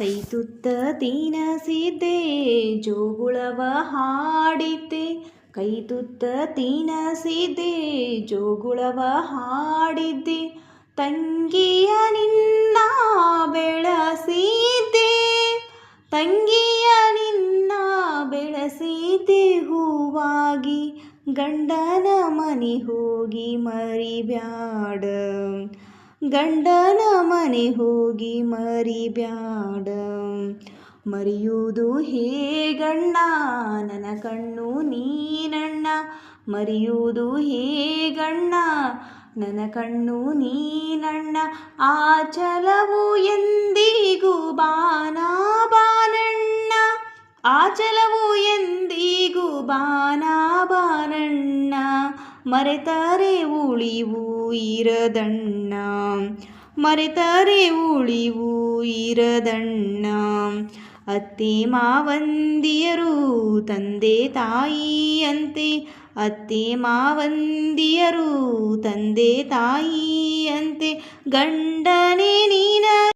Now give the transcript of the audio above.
ಕೈತುತ್ತ ತಿನಸಿದ್ದೆ ಜೋಗುಳವ ಹಾಡಿದ್ದೆ, ಕೈತುತ್ತ ತಿನಸಿದ್ದೆ ಜೋಗುಳವ ಹಾಡಿದ್ದೆ, ತಂಗಿಯ ನಿನ್ನ ಬೆಳಸಿದ್ದೆ, ತಂಗಿಯ ನಿನ್ನ ಬೆಳಸಿದ್ದೆ ಹೂವಾಗಿ, ಗಂಡನ ಮನೆ ಹೋಗಿ ಮರಿಬ್ಯಾಡ, ಗಂಡನ ಮನೆ ಹೋಗಿ ಮರಿಬ್ಯಾಡ. ಮರೆಯುವುದು ಹೇಗಣ್ಣ ನನ್ನ ಕಣ್ಣು ನೀನಣ್ಣ, ಮರೆಯುವುದು ಹೇಗಣ್ಣ ನನ್ನ ಕಣ್ಣು ನೀನಣ್ಣ, ಆಚಲವು ಎಂದಿಗೂ ಬಾನ ಬಾನಣ್ಣ, ಆಚಲವು ಎಂದಿಗೂ ಬಾನ ಬಾನಣ್ಣ, ಮರೆತರೆ ಉಳಿವು ಇರದಣ್ಣ, ಮರೆತರೆ ಉಳಿವು ಇರದಣ್ಣ. ಅತ್ತೆ ಮಾವಂದಿಯರು ತಂದೆ ತಾಯಿಯಂತೆ, ಅತ್ತೆ ಮಾವಂದಿಯರು ತಂದೆ ತಾಯಿಯಂತೆ, ಗಂಡನೇ ನೀನ